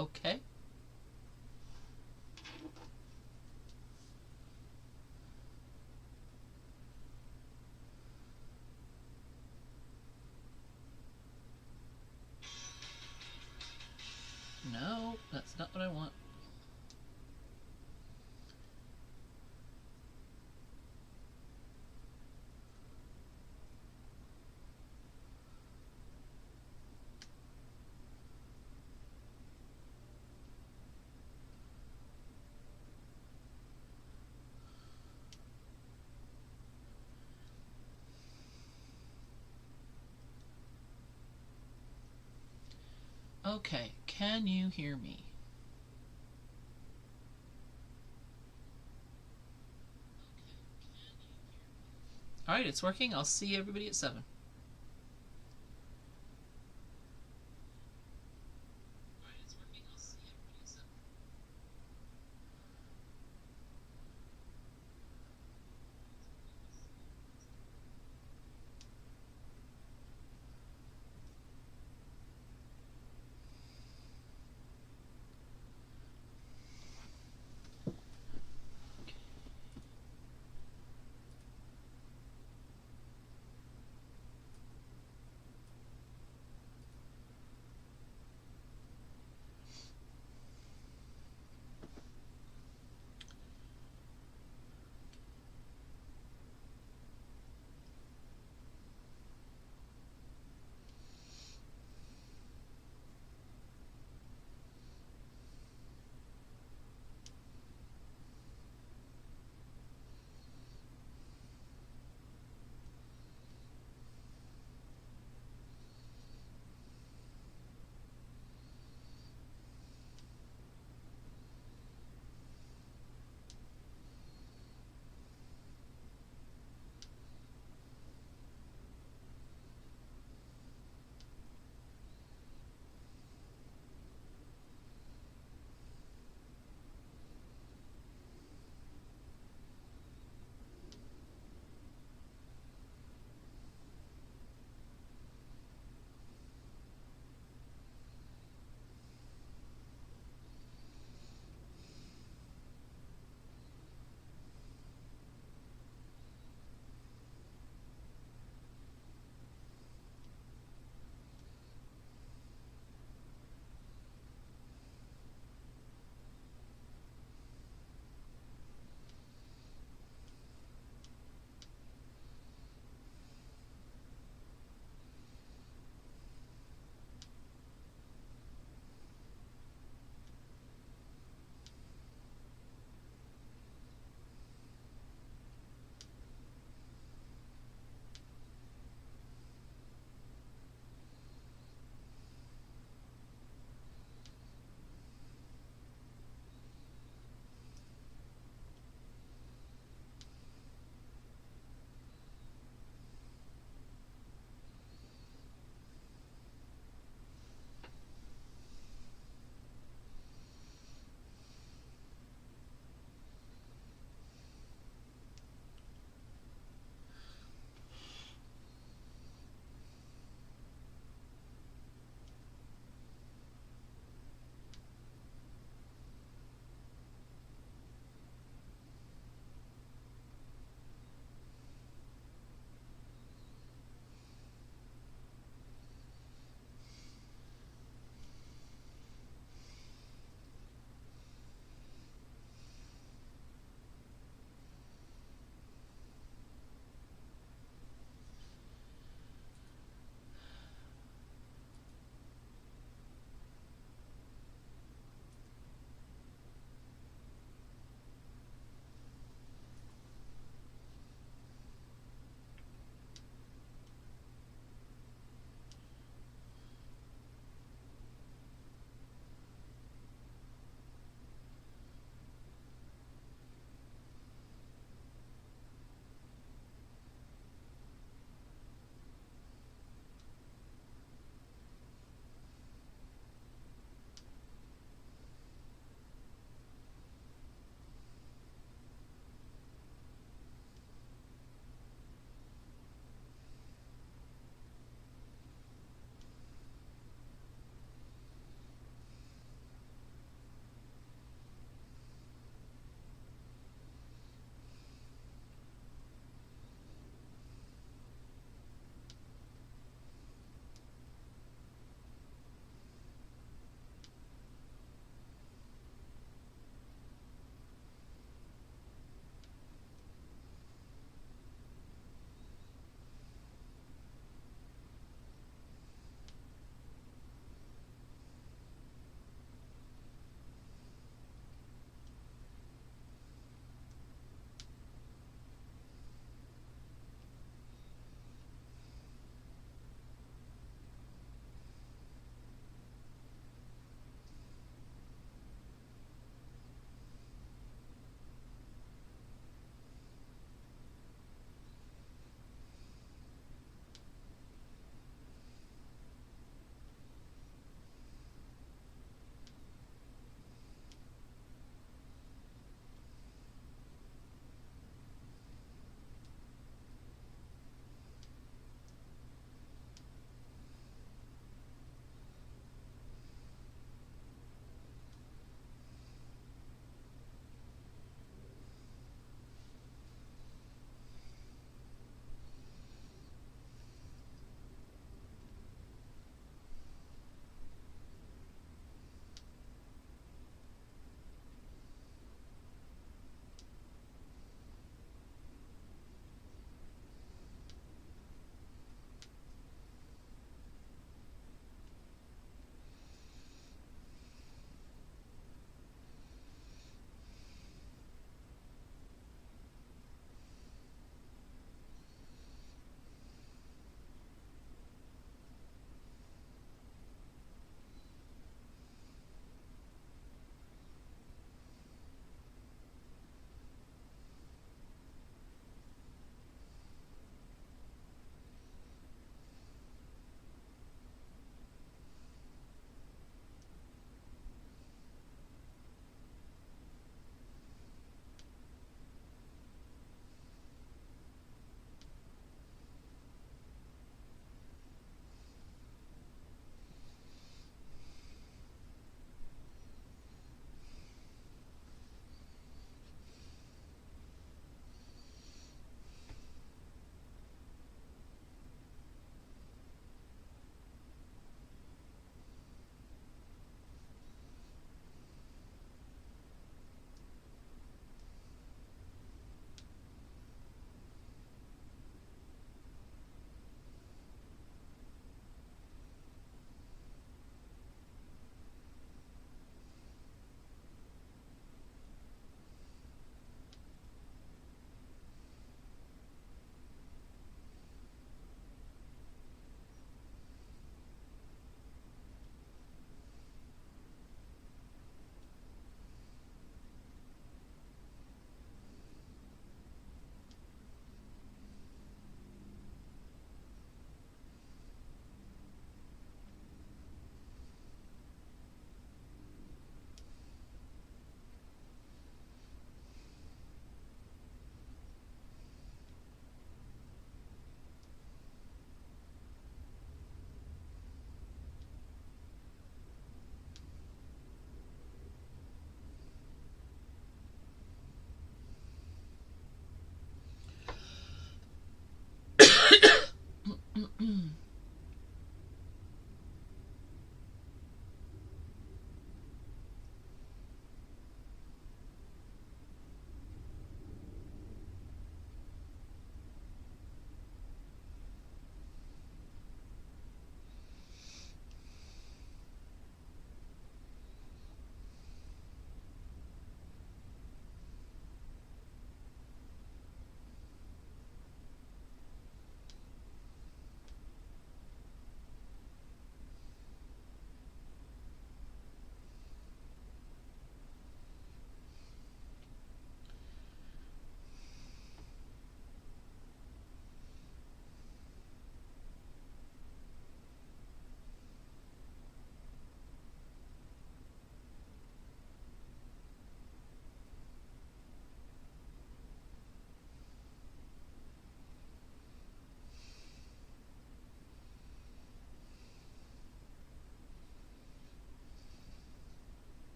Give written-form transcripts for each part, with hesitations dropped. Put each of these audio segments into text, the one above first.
Okay. No, that's not what I want. Okay, can you hear me? Alright, it's working. I'll see everybody at 7.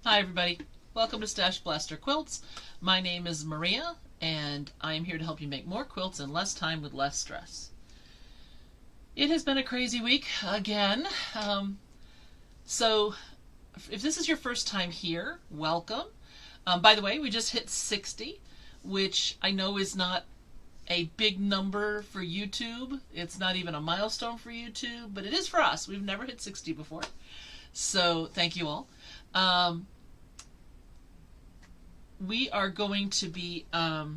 Hi everybody, welcome to StashBlaster Quilts. My name is Maria and I am here to help you make more quilts in less time with less stress. It has been a crazy week again. So if this is your first time here, welcome. By the way, we just hit 60, which I know is not a big number for YouTube. It's not even a milestone for YouTube, but it is for us. We've never hit 60 before. So thank you all. We are going to be, oh,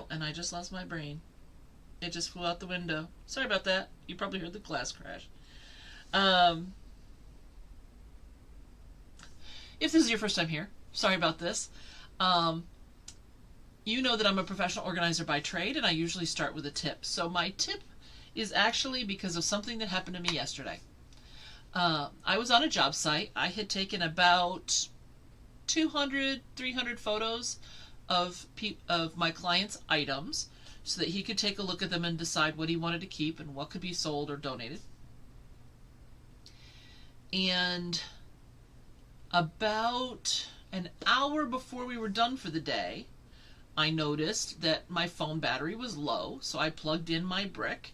and I just lost my brain. It just flew out the window. Sorry about that. You probably heard the glass crash. If this is your first time here, sorry about this. You know that I'm a professional organizer by trade, and I usually start with a tip. So my tip is actually because of something that happened to me yesterday. I was on a job site. I had taken about 200, 300 photos of my client's items so that he could take a look at them and decide what he wanted to keep and what could be sold or donated. And about an hour before we were done for the day, I noticed that my phone battery was low, so I plugged in my brick,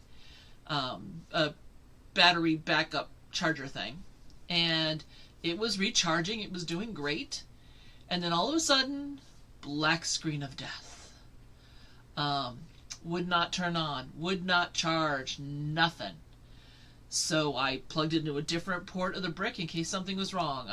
a battery backup charger thing, and it was recharging. It was doing great. And then all of a sudden, black screen of death. Would not turn on, would not charge, nothing. So I plugged it into a different port of the brick in case something was wrong.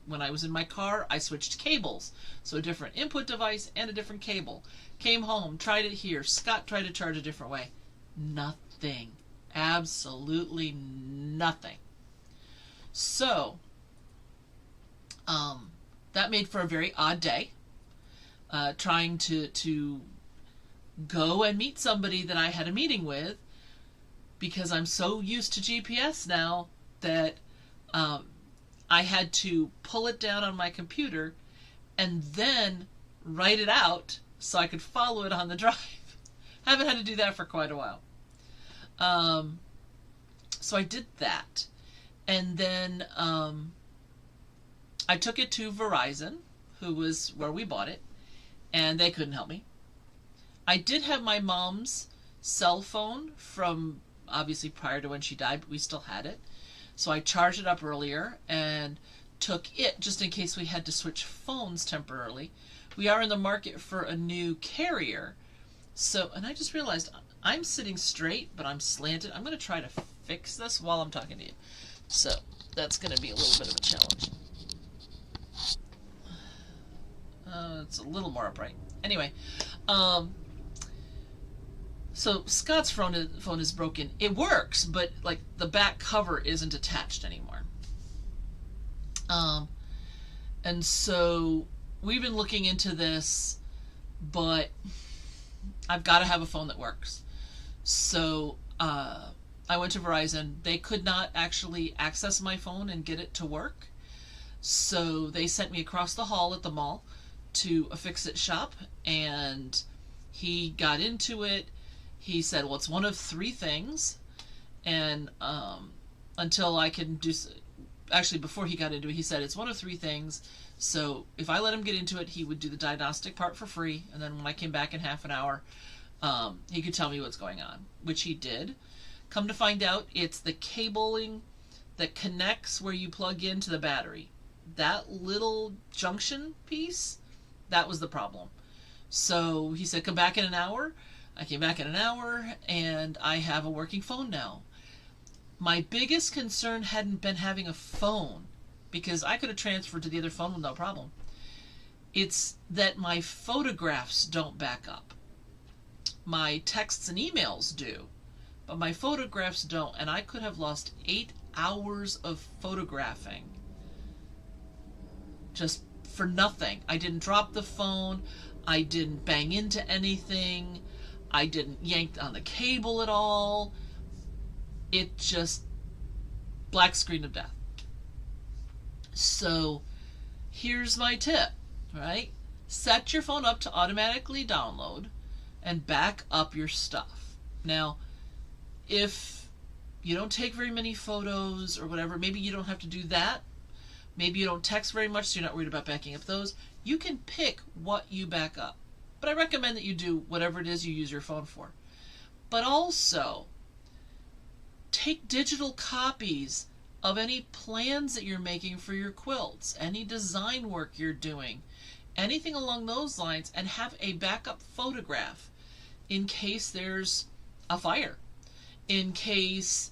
When I was in my car, I switched cables. So a different input device and a different cable. Came home, tried it here. Scott tried to charge a different way. Nothing. Absolutely nothing. So, that made for a very odd day. Trying to go and meet somebody that I had a meeting with, because I'm so used to GPS now that I had to pull it down on my computer and then write it out so I could follow it on the drive. Haven't had to do that for quite a while. So I did that. And then I took it to Verizon, who was where we bought it, and they couldn't help me. I did have my mom's cell phone from obviously prior to when she died, but we still had it. So I charged it up earlier and took it just in case we had to switch phones temporarily. We are in the market for a new carrier. So, and I just realized I'm sitting straight, but I'm slanted. I'm going to try to fix this while I'm talking to you. So that's going to be a little bit of a challenge. It's a little more upright. Anyway, so Scott's phone is broken. It works, but like the back cover isn't attached anymore. And so we've been looking into this, but I've got to have a phone that works. So I went to Verizon. They could not actually access my phone and get it to work. So they sent me across the hall at the mall to a fix-it shop, and he got into it. He said, well, it's one of three things, and until I can do, actually before he got into it, he said it's one of three things, so if I let him get into it, he would do the diagnostic part for free, and then when I came back in half an hour, he could tell me what's going on, which he did. Come to find out, it's the cabling that connects where you plug into the battery. That little junction piece, that was the problem. So he said, come back in an hour. I came back in an hour, and I have a working phone now. My biggest concern hadn't been having a phone, because I could have transferred to the other phone with no problem. It's that my photographs don't back up. My texts and emails do, but my photographs don't, and I could have lost 8 hours of photographing just for nothing. I didn't drop the phone. I didn't bang into anything. I didn't yank on the cable at all. It just black screen of death. So here's my tip, right? Set your phone up to automatically download and back up your stuff. Now, if you don't take very many photos or whatever, maybe you don't have to do that, Maybe you don't text very much, so you're not worried about backing up those. You can pick what you back up. But I recommend that you do whatever it is you use your phone for. But also, take digital copies of any plans that you're making for your quilts, any design work you're doing, anything along those lines, and have a backup photograph in case there's a fire, in case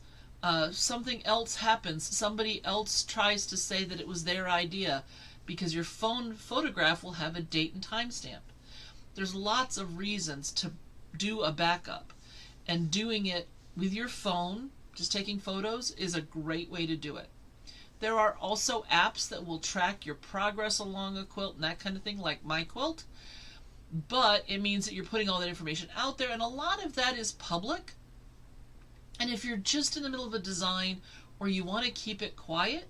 something else happens, somebody else tries to say that it was their idea, because your phone photograph will have a date and time stamp. There's lots of reasons to do a backup, and doing it with your phone, just taking photos, is a great way to do it. There are also apps that will track your progress along a quilt and that kind of thing, like My Quilt, but it means that you're putting all that information out there, and a lot of that is public. And if you're just in the middle of a design or you want to keep it quiet,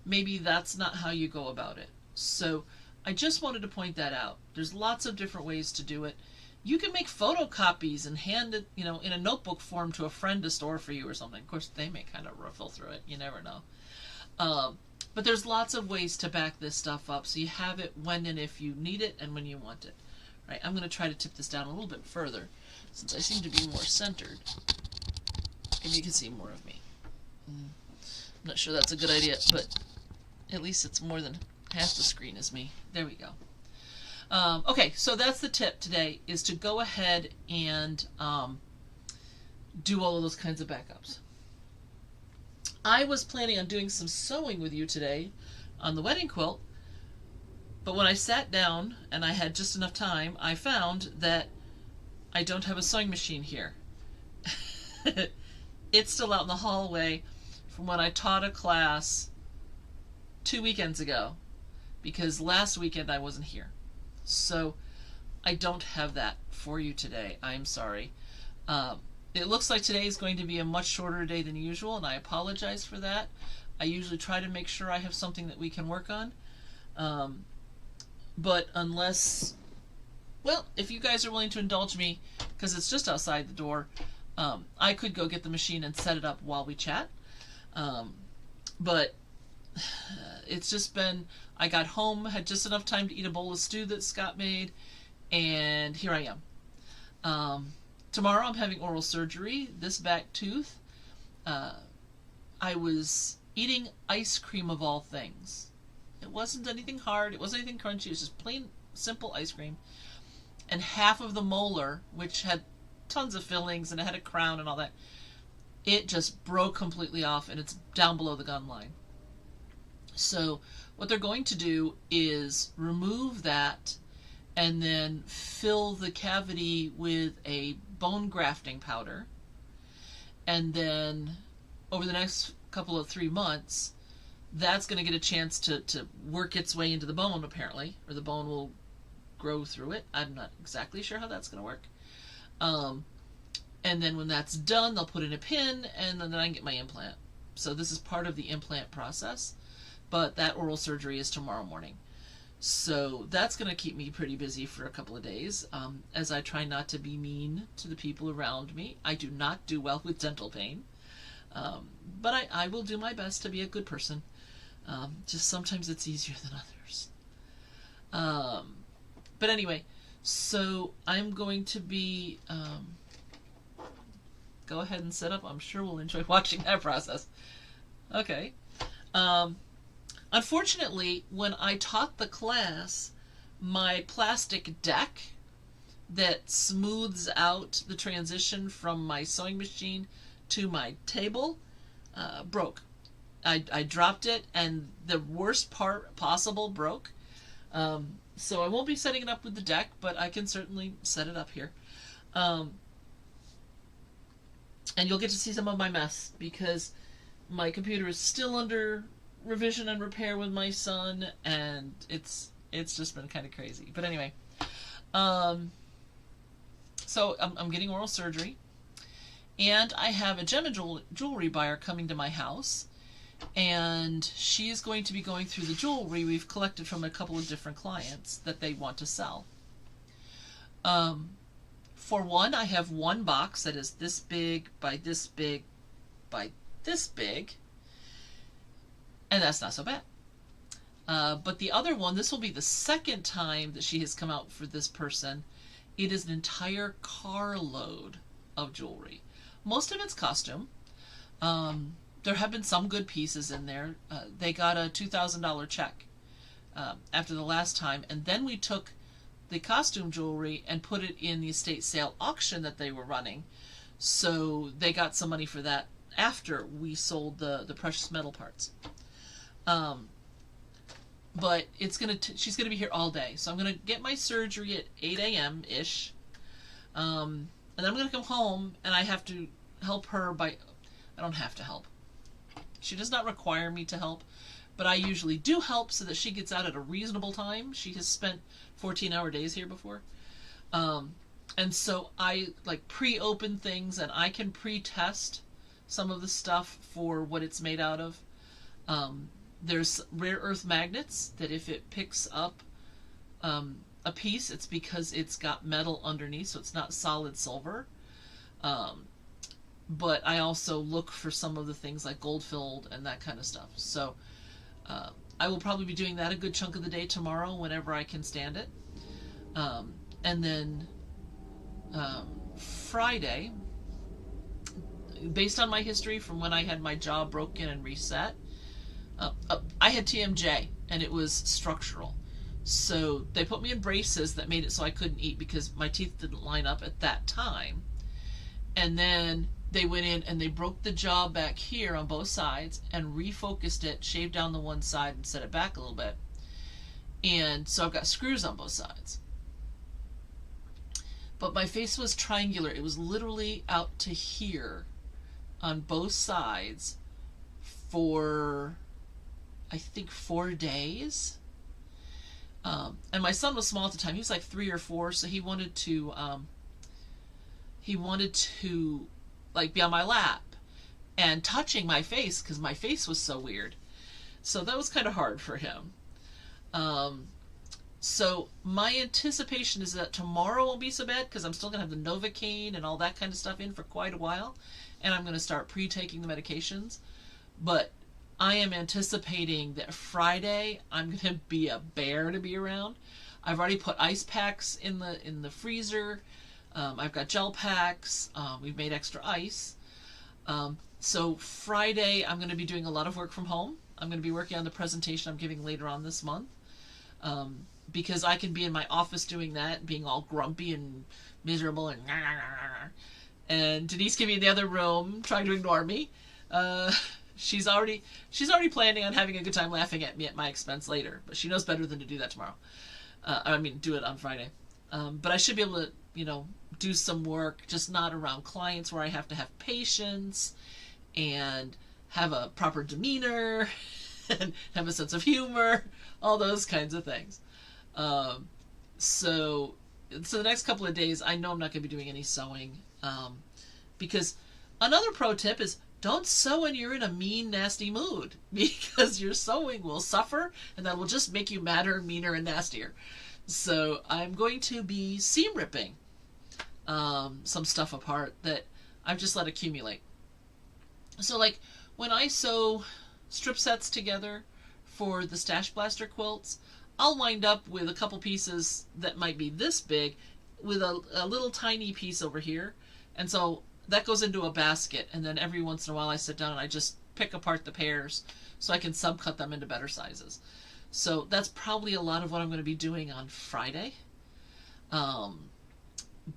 maybe that's not how you go about it. So I just wanted to point that out. There's lots of different ways to do it. You can make photocopies and hand it, in a notebook form to a friend to store for you or something. Of course, they may kind of ruffle through it. You never know. But there's lots of ways to back this stuff up, so you have it when and if you need it and when you want it. Right? I'm going to try to tip this down a little bit further, since I seem to be more centered. Maybe you can see more of me. I'm not sure that's a good idea, but at least it's more than half the screen is me. There we go. Okay, so that's the tip today, is to go ahead and do all of those kinds of backups. I was planning on doing some sewing with you today on the wedding quilt, but when I sat down and I had just enough time, I found that I don't have a sewing machine here. It's still out in the hallway from when I taught a class 2 weekends ago, because last weekend I wasn't here. So I don't have that for you today. I'm sorry. It looks like today is going to be a much shorter day than usual, and I apologize for that. I usually try to make sure I have something that we can work on. But unless, well, if you guys are willing to indulge me, because it's just outside the door, I could go get the machine and set it up while we chat. But it's just been, I got home, had just enough time to eat a bowl of stew that Scott made, and here I am. Tomorrow I'm having oral surgery, this back tooth. I was eating ice cream of all things. It wasn't anything hard, it wasn't anything crunchy, it was just plain, simple ice cream. And half of the molar, which had tons of fillings and it had a crown and all that, it just broke completely off, and it's down below the gum line. So what they're going to do is remove that and then fill the cavity with a bone grafting powder. And then over the next couple of 3 months, that's going to get a chance to work its way into the bone, apparently, or the bone will grow through it. I'm not exactly sure how that's going to work. And then when that's done, they'll put in a pin, and then I can get my implant. So this is part of the implant process, but that oral surgery is tomorrow morning. So that's going to keep me pretty busy for a couple of days, as I try not to be mean to the people around me. I do not do well with dental pain, but I will do my best to be a good person. Just sometimes it's easier than others. But anyway, so I'm going to be, go ahead and set up. I'm sure we'll enjoy watching that process. Okay. Unfortunately, when I taught the class, my plastic deck that smooths out the transition from my sewing machine to my table broke. I dropped it, and the worst part possible broke. So I won't be setting it up with the deck, but I can certainly set it up here. And you'll get to see some of my mess, because my computer is still under revision and repair with my son, and it's just been kind of crazy. But anyway, so I'm getting oral surgery, and I have a gem and jewelry buyer coming to my house, and she is going to be going through the jewelry we've collected from a couple of different clients that they want to sell. For one, I have one box that is this big by this big by this big, and that's not so bad. But the other one, this will be the second time that she has come out for this person. It is an entire carload of jewelry. Most of it's costume. There have been some good pieces in there. They got a $2,000 check after the last time, and then we took the costume jewelry and put it in the estate sale auction that they were running. So they got some money for that after we sold the precious metal parts. But she's gonna be here all day. So I'm gonna get my surgery at 8 a.m. ish, and then I'm gonna come home and I have to help her by. I don't have to help. She does not require me to help, but I usually do help so that she gets out at a reasonable time. She has spent 14-hour days here before. And so I like pre-open things, and I can pre-test some of the stuff for what it's made out of. There's rare earth magnets that if it picks up a piece, it's because it's got metal underneath, so it's not solid silver. But I also look for some of the things like gold filled and that kind of stuff. So I will probably be doing that a good chunk of the day tomorrow whenever I can stand it. And then Friday, based on my history from when I had my jaw broken and reset, I had TMJ and it was structural. So they put me in braces that made it so I couldn't eat because my teeth didn't line up at that time. And then they went in and they broke the jaw back here on both sides and refocused it, shaved down the one side and set it back a little bit. And so I've got screws on both sides. But my face was triangular. It was literally out to here on both sides for, I think, 4 days. And my son was small at the time. He was like 3 or 4, so he wanted to like be on my lap and touching my face because my face was so weird. So that was kind of hard for him. So my anticipation is that tomorrow won't be so bad because I'm still going to have the Novocaine and all that kind of stuff in for quite a while. And I'm going to start pre-taking the medications. But I am anticipating that Friday I'm going to be a bear to be around. I've already put ice packs in the freezer. I've got gel packs. We've made extra ice. So Friday I'm going to be doing a lot of work from home. I'm going to be working on the presentation I'm giving later on this month. Because I can be in my office doing that, being all grumpy and miserable and Denise can be in the other room trying to ignore me. She's already planning on having a good time laughing at me at my expense later, but she knows better than to do that tomorrow. Do it on Friday. But I should be able to, do some work, just not around clients where I have to have patience and have a proper demeanor and have a sense of humor, all those kinds of things. So the next couple of days, I know I'm not going to be doing any sewing, because another pro tip is don't sew when you're in a mean, nasty mood, because your sewing will suffer, and that will just make you madder, meaner, and nastier. So I'm going to be seam ripping some stuff apart that I've just let accumulate. So like when I sew strip sets together for the StashBlaster quilts, I'll wind up with a couple pieces that might be this big with a little tiny piece over here. And so that goes into a basket, and then every once in a while I sit down and I just pick apart the pairs so I can subcut them into better sizes. So that's probably a lot of what I'm going to be doing on Friday.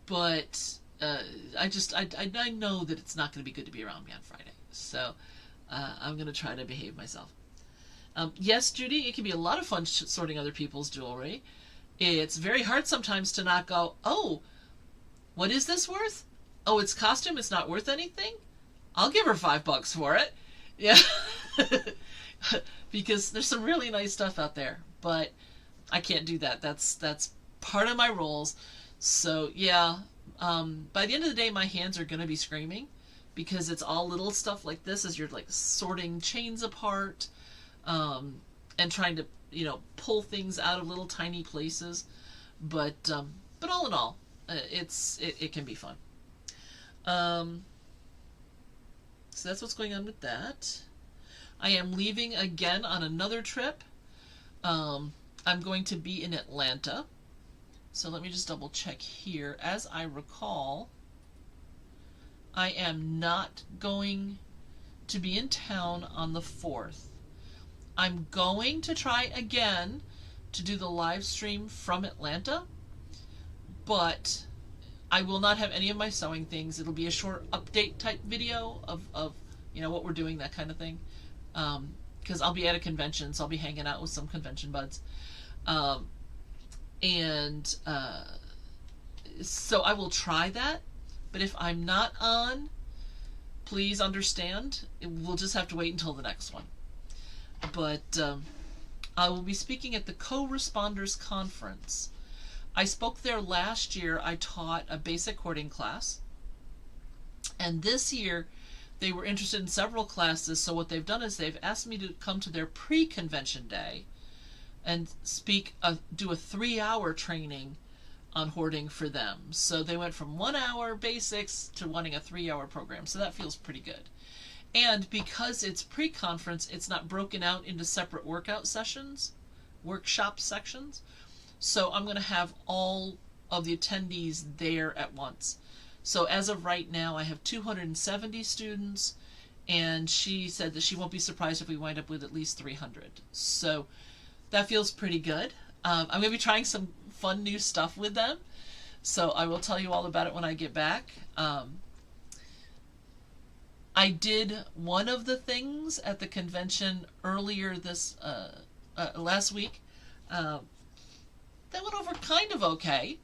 But I know that it's not going to be good to be around me on Friday. So I'm going to try to behave myself. Yes, Judy, it can be a lot of fun sorting other people's jewelry. It's very hard sometimes to not go, oh, what is this worth? Oh, it's costume, it's not worth anything? I'll give her $5 for it. Yeah. Because there's some really nice stuff out there, but I can't do that. That's part of my roles. So yeah, by the end of the day, my hands are going to be screaming because it's all little stuff like this as you're like sorting chains apart, and trying to, pull things out of little tiny places. But all in all, it can be fun. So that's what's going on with that. I am leaving again on another trip. I'm going to be in Atlanta. So let me just double check here. As I recall, I am not going to be in town on the 4th. I'm going to try again to do the live stream from Atlanta, but I will not have any of my sewing things. It'll be a short update type video of what we're doing, that kind of thing. Because I'll be at a convention, so I'll be hanging out with some convention buds. So I will try that, but if I'm not on, please understand, we'll just have to wait until the next one. But I will be speaking at the Co-Responders Conference. I spoke there last year. I taught a basic hoarding class, and this year they were interested in several classes, so what they've done is they've asked me to come to their pre-convention day and do a 3-hour training on hoarding for them. So they went from 1 hour basics to wanting a 3-hour program, so that feels pretty good. And because it's pre-conference, it's not broken out into separate workout sessions, workshop sections. So I'm going to have all of the attendees there at once. So as of right now, I have 270 students, and she said that she won't be surprised if we wind up with at least 300. So that feels pretty good. I'm going to be trying some fun new stuff with them, so I will tell you all about it when I get back. I did one of the things at the convention earlier this last week. That went over kind of okay.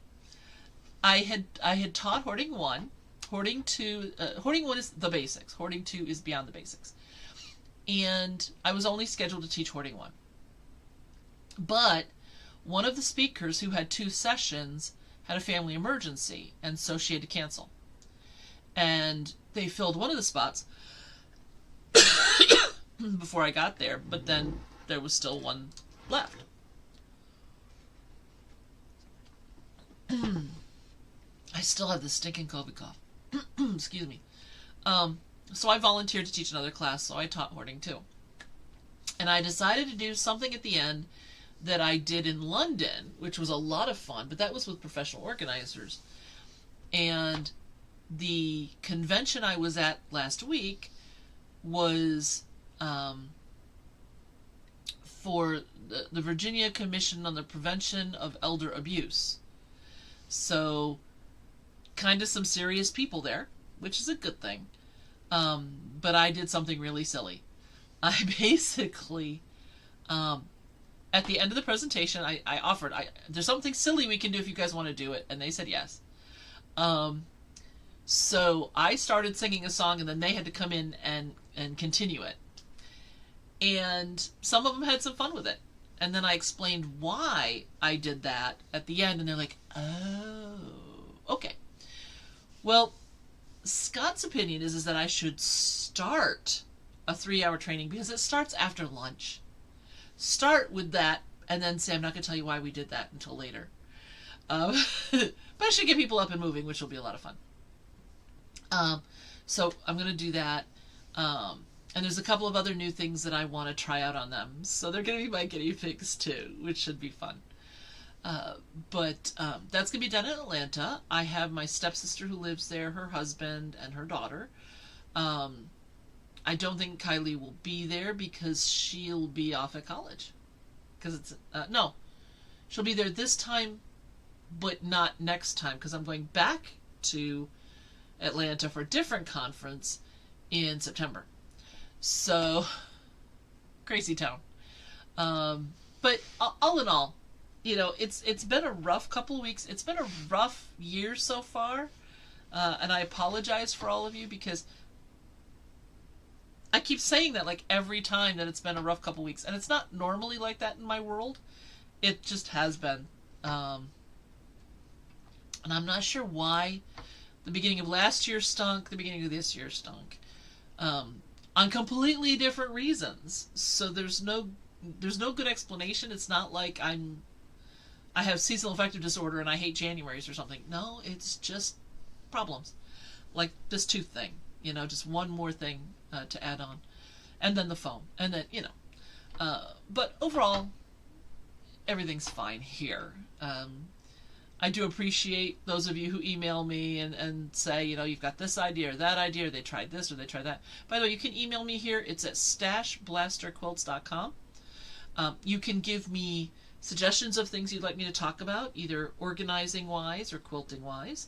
I had taught Hoarding 1. Hoarding 2, Hoarding 1 is the basics. Hoarding 2 is beyond the basics. And I was only scheduled to teach Hoarding 1. But one of the speakers who had 2 sessions had a family emergency, and so she had to cancel. And they filled one of the spots before I got there, but then there was still one left. I still have this stinking COVID cough. Excuse me. So I volunteered to teach another class, so I taught Hoarding 2. And I decided to do something at the end that I did in London, which was a lot of fun, but that was with professional organizers. And the convention I was at last week was for the Virginia Commission on the Prevention of Elder Abuse. So kind of some serious people there, which is a good thing. But I did something really silly. I basically, at the end of the presentation, I offered, there's something silly we can do if you guys want to do it, and they said yes. So I started singing a song, and then they had to come in and continue it. And some of them had some fun with it. And then I explained why I did that at the end, and they're like, oh, okay. Well, Scott's opinion is that I should start a 3-hour training because it starts after lunch. Start with that, and then say, I'm not going to tell you why we did that until later. But I should get people up and moving, which will be a lot of fun. So I'm going to do that. And there's a couple of other new things that I want to try out on them. So they're going to be my guinea pigs too, which should be fun. But that's going to be done in Atlanta. I have my stepsister who lives there, her husband, and her daughter. I don't think Kylie will be there because she'll be off at college. Because it's, no, she'll be there this time, but not next time, because I'm going back to Atlanta for a different conference in September. So, crazy town. But all in all, it's been a rough couple of weeks. It's been a rough year so far. And I apologize for all of you because I keep saying that like every time that it's been a rough couple of weeks. And it's not normally like that in my world. It just has been. And I'm not sure why the beginning of last year stunk, the beginning of this year stunk. On completely different reasons. So there's no good explanation. It's not like I have seasonal affective disorder and I hate Januaries or something. No, it's just problems. Like this tooth thing, just one more thing to add on. And then the foam. And then, but overall, everything's fine here. I do appreciate those of you who email me and say, you know, you've got this idea or that idea, or they tried this or they tried that. By the way, you can email me here. It's at StashBlasterQuilts.com. You can give me suggestions of things you'd like me to talk about, either organizing-wise or quilting-wise.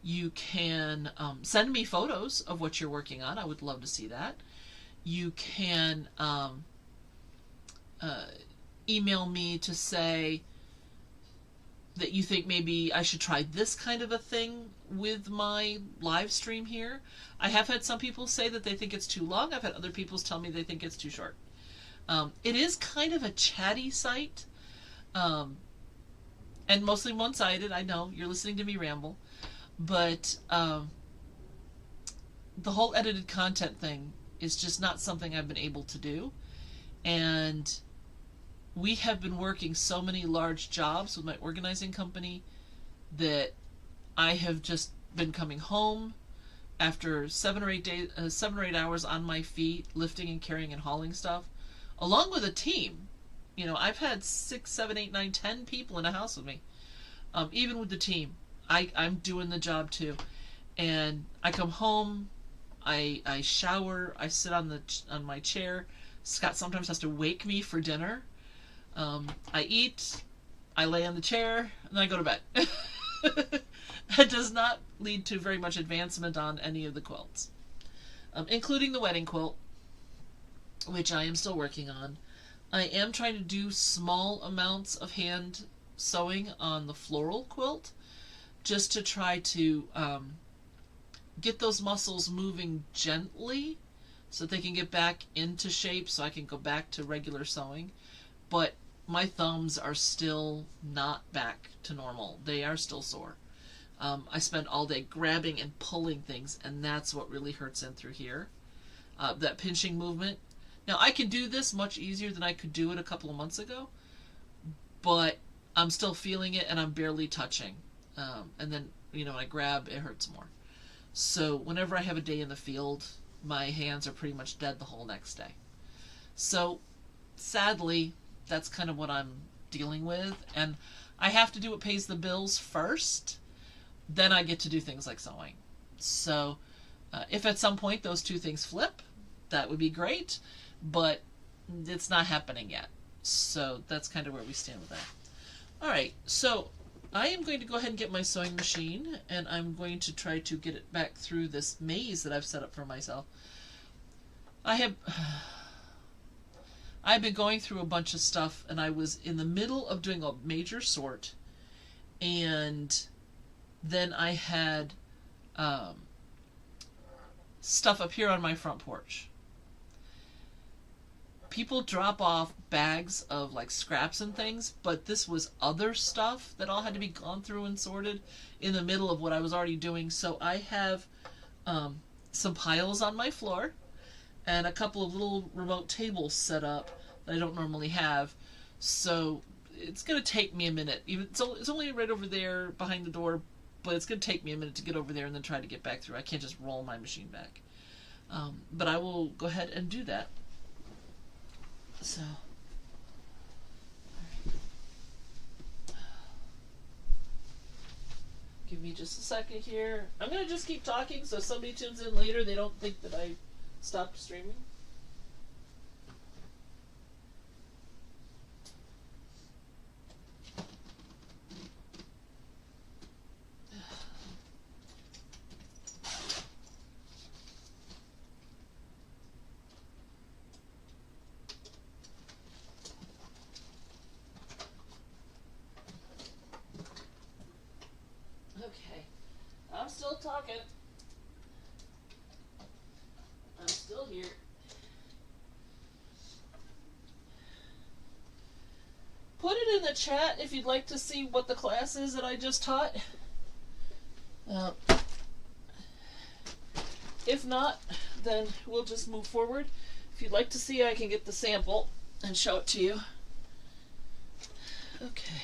You can send me photos of what you're working on. I would love to see that. You can email me to say that you think maybe I should try this kind of a thing with my live stream here. I have had some people say that they think it's too long. I've had other people tell me they think it's too short. It is kind of a chatty site, and mostly one-sided. I know, you're listening to me ramble, but the whole edited content thing is just not something I've been able to do, and we have been working so many large jobs with my organizing company that I have just been coming home after 7 or 8 hours on my feet, lifting and carrying and hauling stuff, along with a team. You know, I've had 6, 7, 8, 9, 10 people in a house with me. Even with the team, I'm doing the job too. And I come home, I shower, I sit on my chair. Scott sometimes has to wake me for dinner. I eat, I lay on the chair, and I go to bed. It does not lead to very much advancement on any of the quilts, including the wedding quilt, which I am still working on. I am trying to do small amounts of hand sewing on the floral quilt, just to try to get those muscles moving gently so that they can get back into shape so I can go back to regular sewing. But my thumbs are still not back to normal. They are still sore. I spend all day grabbing and pulling things, and that's what really hurts in through here. That pinching movement. Now, I can do this much easier than I could do it a couple of months ago, but I'm still feeling it, and I'm barely touching. And then, you know, when I grab, it hurts more. So whenever I have a day in the field, my hands are pretty much dead the whole next day. So, sadly, that's kind of what I'm dealing with, and I have to do what pays the bills first, then I get to do things like sewing. So if at some point those two things flip, that would be great, but it's not happening yet. So that's kind of where we stand with that. Alright, so I am going to go ahead and get my sewing machine, and I'm going to try to get it back through this maze that I've set up for myself. I've been going through a bunch of stuff, and I was in the middle of doing a major sort, and then I had stuff up here on my front porch. People drop off bags of like scraps and things, but this was other stuff that all had to be gone through and sorted in the middle of what I was already doing. So I have some piles on my floor and a couple of little remote tables set up that I don't normally have. So it's going to take me a minute. It's only right over there behind the door, but it's going to take me a minute to get over there and then try to get back through. I can't just roll my machine back. But I will go ahead and do that. So, give me just a second here. I'm going to just keep talking so if somebody tunes in later, they don't think that I stopped streaming. Okay, I'm still talking. I'm still here. Put it in the chat if you'd like to see what the class is that I just taught. If not, then we'll just move forward. If you'd like to see, I can get the sample and show it to you. Okay.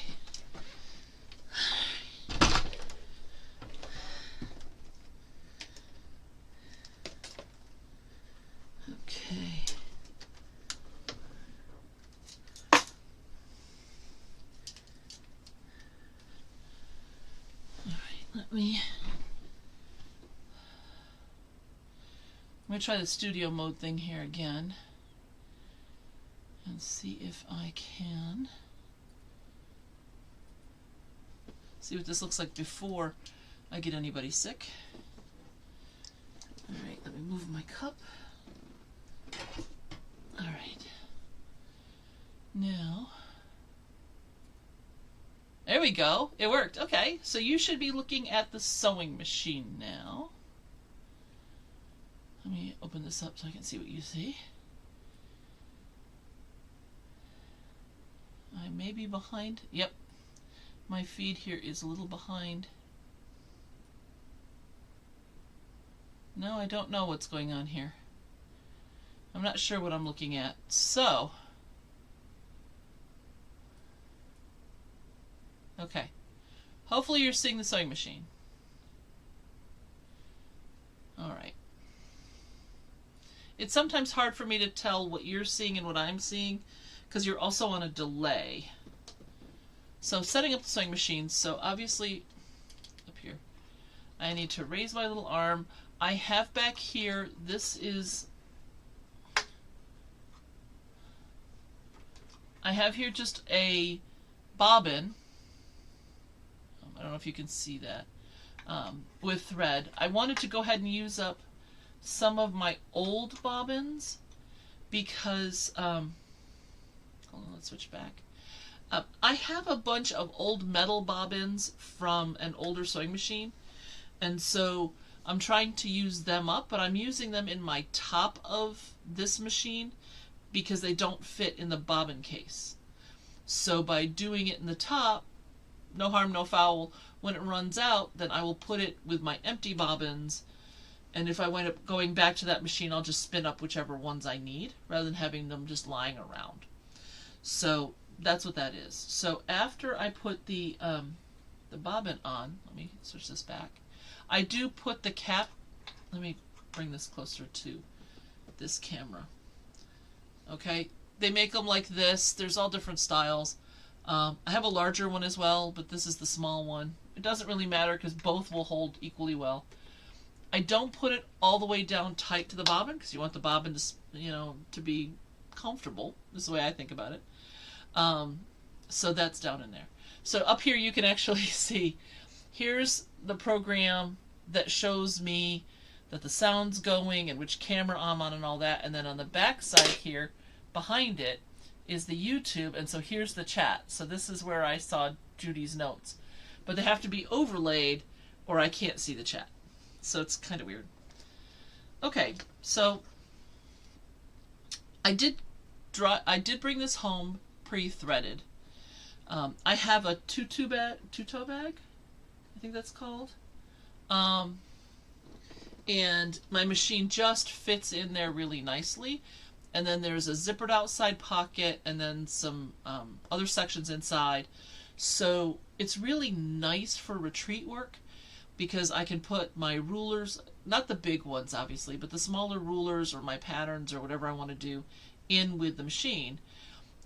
me try the studio mode thing here again and see if I can see what this looks like before I get anybody sick. Alright, let me move my cup. Alright. Now, there we go. It worked. Okay, so you should be looking at the sewing machine now. Let me open this up so I can see what you see. I may be behind. Yep. My feed here is a little behind. No, I don't know what's going on here. I'm not sure what I'm looking at. So, okay. Hopefully you're seeing the sewing machine. Alright. It's sometimes hard for me to tell what you're seeing and what I'm seeing because you're also on a delay. So setting up the sewing machine, so obviously up here, I need to raise my little arm. I have back here, this is, I have here just a bobbin. I don't know if you can see that, with thread. I wanted to go ahead and use up some of my old bobbins because, hold on, let's switch back. I have a bunch of old metal bobbins from an older sewing machine, and so I'm trying to use them up, but I'm using them in my top of this machine because they don't fit in the bobbin case. So by doing it in the top, no harm, no foul. When it runs out, then I will put it with my empty bobbins, and if I wind up going back to that machine, I'll just spin up whichever ones I need, rather than having them just lying around. So that's what that is. So after I put the bobbin on, let me switch this back. I do put the cap, let me bring this closer to this camera. Okay, they make them like this. There's all different styles. I have a larger one as well, but this is the small one. It doesn't really matter because both will hold equally well. I don't put it all the way down tight to the bobbin because you want the bobbin to, you know, to be comfortable. This is the way I think about it. So that's down in there. So up here you can actually see, here's the program that shows me that the sound's going and which camera I'm on and all that. And then on the back side here, behind it, is the YouTube, and so here's the chat. So this is where I saw Judy's notes. But they have to be overlaid or I can't see the chat. So it's kind of weird. Okay, so I did bring this home pre-threaded. I have a two-toe bag, I think that's called. And my machine just fits in there really nicely. And then there's a zippered outside pocket and then some other sections inside. So it's really nice for retreat work because I can put my rulers, not the big ones obviously, but the smaller rulers or my patterns or whatever I want to do in with the machine.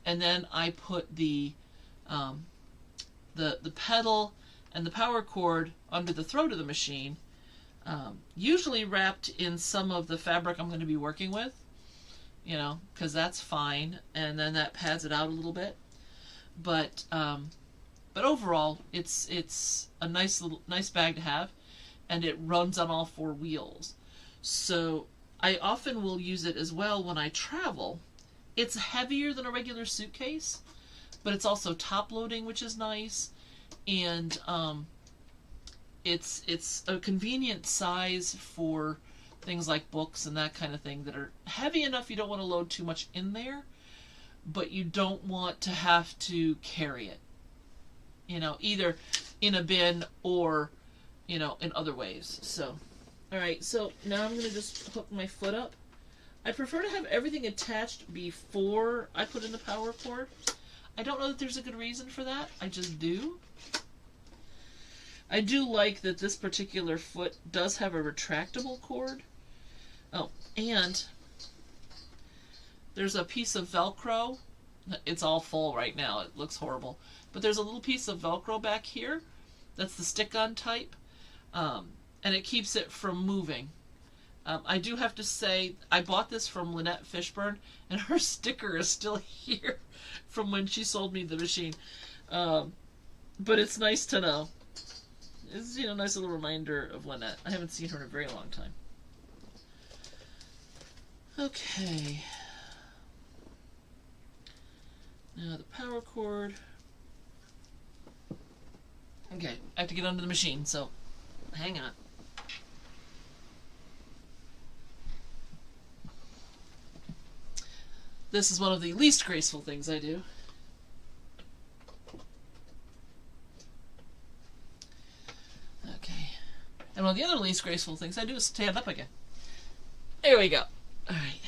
And then I put the pedal and the power cord under the throat of the machine, usually wrapped in some of the fabric I'm going to be working with. You know, because that's fine, and then that pads it out a little bit. But overall, it's a nice bag to have, and it runs on all four wheels. So I often will use it as well when I travel. It's heavier than a regular suitcase, but it's also top loading, which is nice, and it's a convenient size for things like books and that kind of thing that are heavy enough you don't want to load too much in there, but you don't want to have to carry it, you know, either in a bin or, you know, in other ways. So, alright, so now I'm going to just hook my foot up. I prefer to have everything attached before I put in the power cord. I don't know that there's a good reason for that. I just do. I do like that this particular foot does have a retractable cord. Oh, and there's a piece of Velcro. It's all full right now. It looks horrible. But there's a little piece of Velcro back here. That's the stick-on type. And it keeps it from moving. I do have to say, I bought this from Lynette Fishburne, and her sticker is still here from when she sold me the machine. But it's nice to know. It's, you know, a nice little reminder of Lynette. I haven't seen her in a very long time. Okay. Now the power cord. Okay, I have to get under the machine, so hang on. This is one of the least graceful things I do. Okay. And one of the other least graceful things I do is stand up again. There we go. Alright.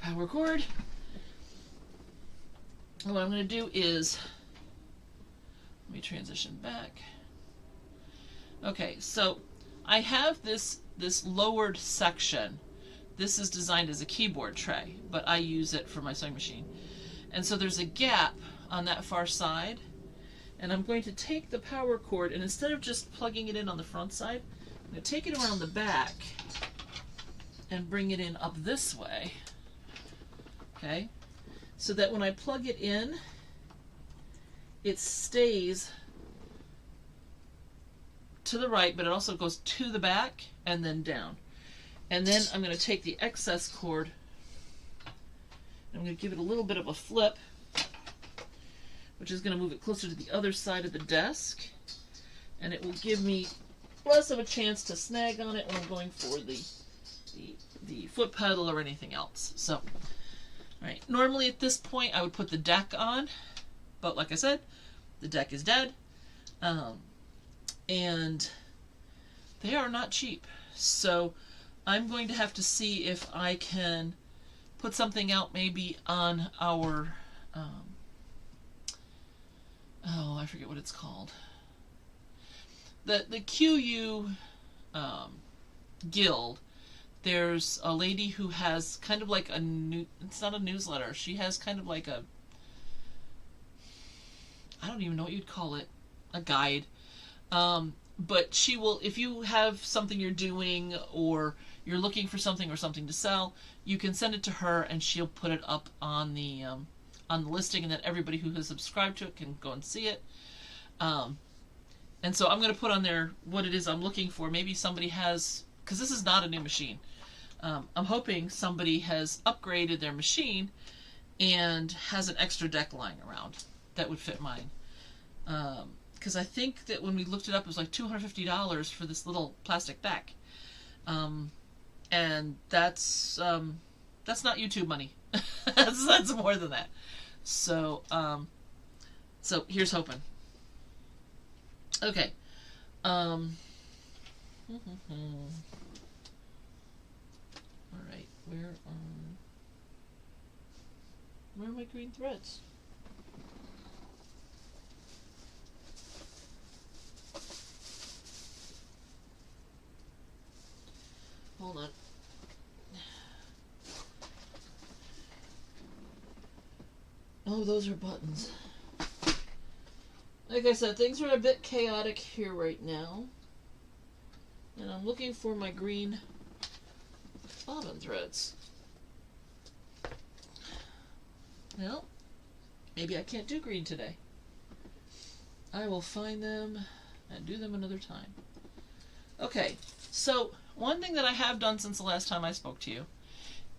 Power cord. And what I'm going to do is, let me transition back. Okay, so I have this lowered section. This is designed as a keyboard tray, but I use it for my sewing machine. And so there's a gap on that far side, and I'm going to take the power cord, and instead of just plugging it in on the front side, I'm going to take it around the back and bring it in up this way. Okay? So that when I plug it in, it stays to the right, but it also goes to the back and then down. And then I'm going to take the excess cord, and I'm going to give it a little bit of a flip, which is going to move it closer to the other side of the desk, and it will give me less of a chance to snag on it when I'm going for the foot pedal or anything else. So, right. Normally at this point I would put the deck on, but like I said, the deck is dead, and they are not cheap. So I'm going to have to see if I can put something out maybe on our, oh, I forget what it's called. The QU guild. There's a lady who has kind of like a it's not a newsletter. She has kind of like a, I don't even know what you'd call it, a guide. But she will, if you have something you're doing or you're looking for something or something to sell, you can send it to her and she'll put it up on the listing, and then everybody who has subscribed to it can go and see it. And so I'm going to put on there what it is I'm looking for. Maybe somebody has, because this is not a new machine. I'm hoping somebody has upgraded their machine and has an extra deck lying around that would fit mine. Because I think that when we looked it up, it was like $250 for this little plastic deck. And that's not YouTube money. that's more than that. So, so here's hoping. Okay. All right. Where are my green threads? Hold on. Oh, those are buttons. Like I said, things are a bit chaotic here right now. And I'm looking for my green bobbin threads. Well, maybe I can't do green today. I will find them and do them another time. Okay, so one thing that I have done since the last time I spoke to you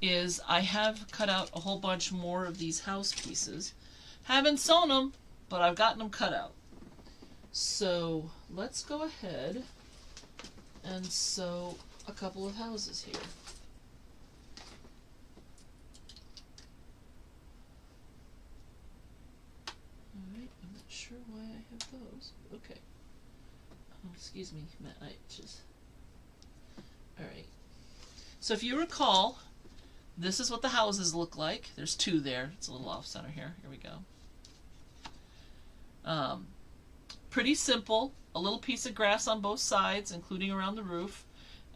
is I have cut out a whole bunch more of these house pieces. Haven't sewn them, but I've gotten them cut out. So let's go ahead and sew a couple of houses here. Alright, I'm not sure why I have those. Okay. Oh, excuse me, Matt, Alright. So if you recall, this is what the houses look like. There's two there. It's a little off center here. Here we go. Pretty simple. A little piece of grass on both sides, including around the roof.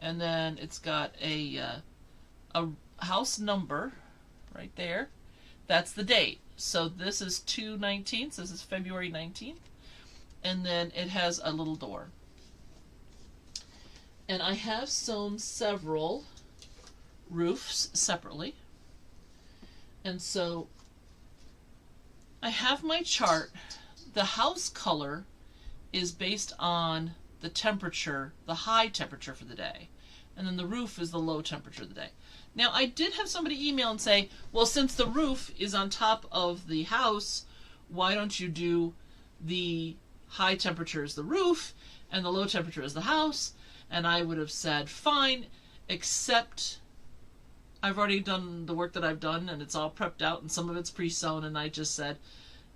And then it's got a house number right there. That's the date. So this is 2/19. So this is February 19th. And then it has a little door. And I have sewn several roofs separately. And so I have my chart. The house color is based on the temperature, the high temperature for the day. And then the roof is the low temperature of the day. Now, I did have somebody email and say, well, since the roof is on top of the house, why don't you do the high temperature as the roof and the low temperature as the house? And I would have said, fine, except I've already done the work that I've done, and it's all prepped out, and some of it's pre-sewn, and I just said,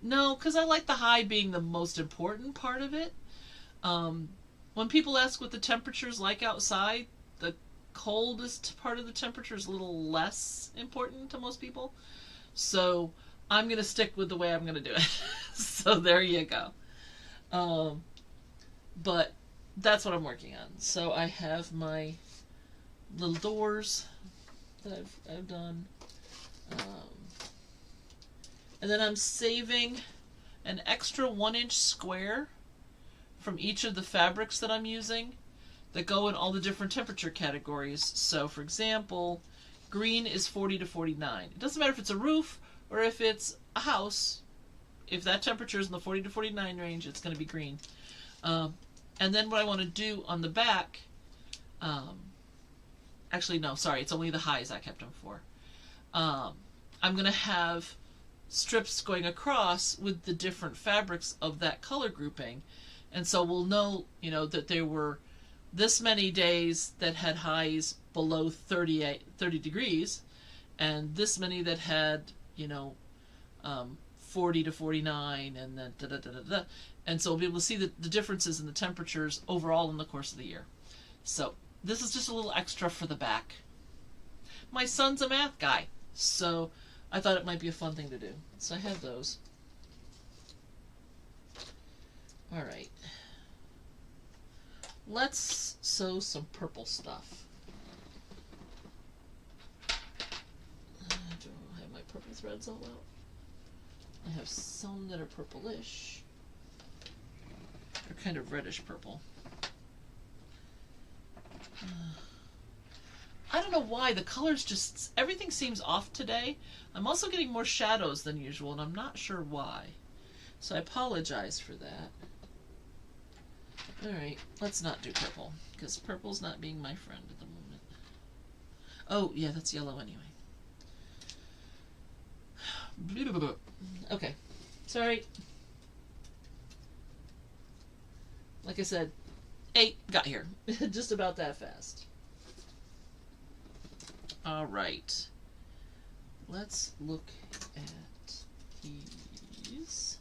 no, because I like the high being the most important part of it. When people ask what the temperature's like outside, the coldest part of the temperature is a little less important to most people. So I'm going to stick with the way I'm going to do it. So there you go. But that's what I'm working on. So I have my little doors that I've done. And then I'm saving an extra 1-inch square from each of the fabrics that I'm using that go in all the different temperature categories. So for example, green is 40 to 49. It doesn't matter if it's a roof or if it's a house. If that temperature is in the 40 to 49 range, it's going to be green. And then what I want to do on the back, actually no, sorry, it's only the highs I kept them for. I'm going to have strips going across with the different fabrics of that color grouping. And so we'll know, that there were this many days that had highs below 30 degrees, and this many that had, 40 to 49, and then da-da-da-da-da. And so we'll be able to see the differences in the temperatures overall in the course of the year. So this is just a little extra for the back. My son's a math guy, so I thought it might be a fun thing to do. So I have those. All right. Let's sew some purple stuff. Do I have my purple threads all out? I have some that are purplish. They're kind of reddish purple. I don't know why, the colors just, everything seems off today. I'm also getting more shadows than usual, and I'm not sure why. So I apologize for that. Alright, let's not do purple, because purple's not being my friend at the moment. Oh, yeah, that's yellow anyway. Okay, sorry. Like I said, 8 got here. Just about that fast. Alright. Let's look at these.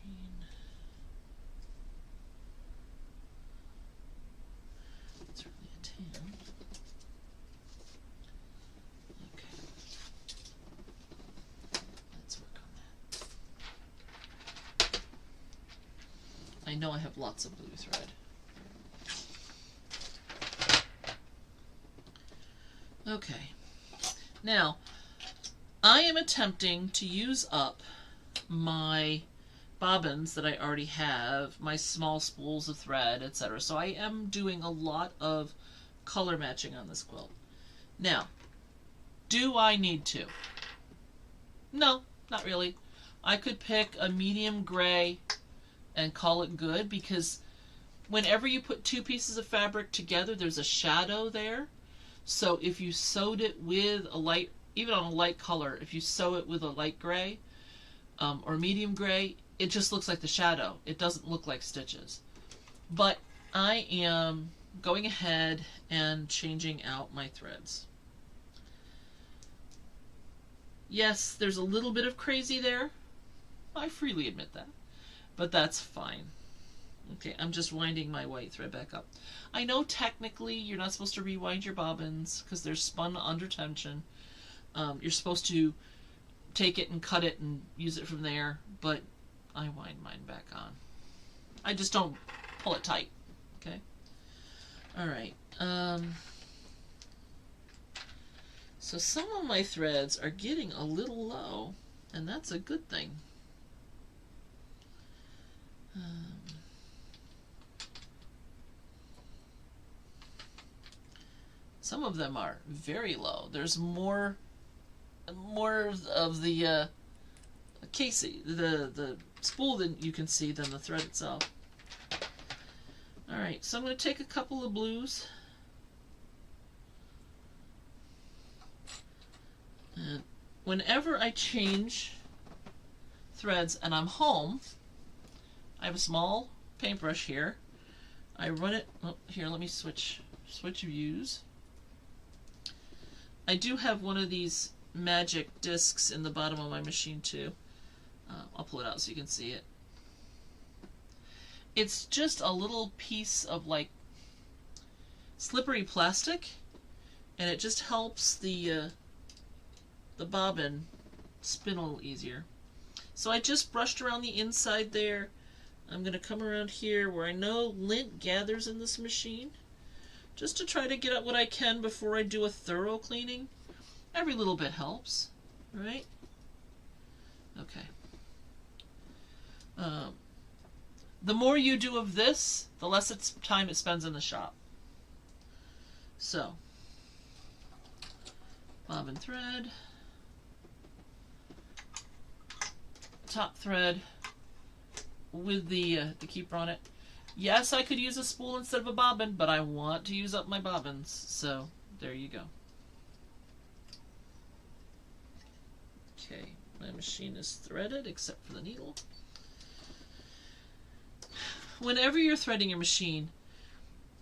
Green. It's really a tan. Okay. Let's work on that. I know I have lots of blue thread. Okay, now I am attempting to use up my bobbins that I already have, my small spools of thread, etc. So I am doing a lot of color matching on this quilt. Now, do I need to? No, not really. I could pick a medium gray and call it good, because whenever you put two pieces of fabric together, there's a shadow there. So if you sewed it with a light, even on a light color, if you sew it with a light gray or medium gray, it just looks like the shadow. It doesn't look like stitches. But I am going ahead and changing out my threads. Yes, there's a little bit of crazy there. I freely admit that. But that's fine. Okay, I'm just winding my white thread back up. I know technically you're not supposed to rewind your bobbins because they're spun under tension. You're supposed to take it and cut it and use it from there, but I wind mine back on. I just don't pull it tight, okay? Alright, so some of my threads are getting a little low, and that's a good thing. Some of them are very low. There's more of the casing, the spool that you can see than the thread itself. Alright, so I'm going to take a couple of blues. And whenever I change threads and I'm home, I have a small paintbrush here. I run it, oh, here, let me switch views. I do have one of these magic discs in the bottom of my machine too. I'll pull it out so you can see it. It's just a little piece of like slippery plastic, and it just helps the bobbin spin a little easier. So I just brushed around the inside there. I'm going to come around here where I know lint gathers in this machine, just to try to get out what I can before I do a thorough cleaning. Every little bit helps, right? Okay. The more you do of this, the less time it spends in the shop. So, bobbin thread, top thread with the keeper on it. Yes, I could use a spool instead of a bobbin, but I want to use up my bobbins, so there you go. Okay, my machine is threaded except for the needle. Whenever you're threading your machine,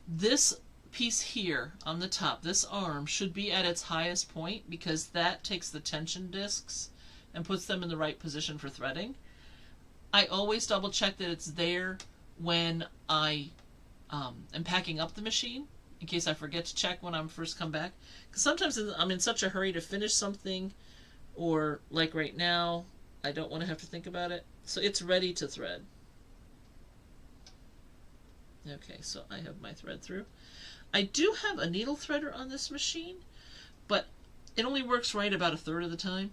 this piece here on the top, this arm, should be at its highest point, because that takes the tension discs and puts them in the right position for threading. I always double check that it's there when I am packing up the machine, in case I forget to check when I'm first come back. Because sometimes I'm in such a hurry to finish something, or like right now, I don't want to have to think about it. So it's ready to thread. Okay, so I have my thread through. I do have a needle threader on this machine, but it only works right about 1/3 of the time,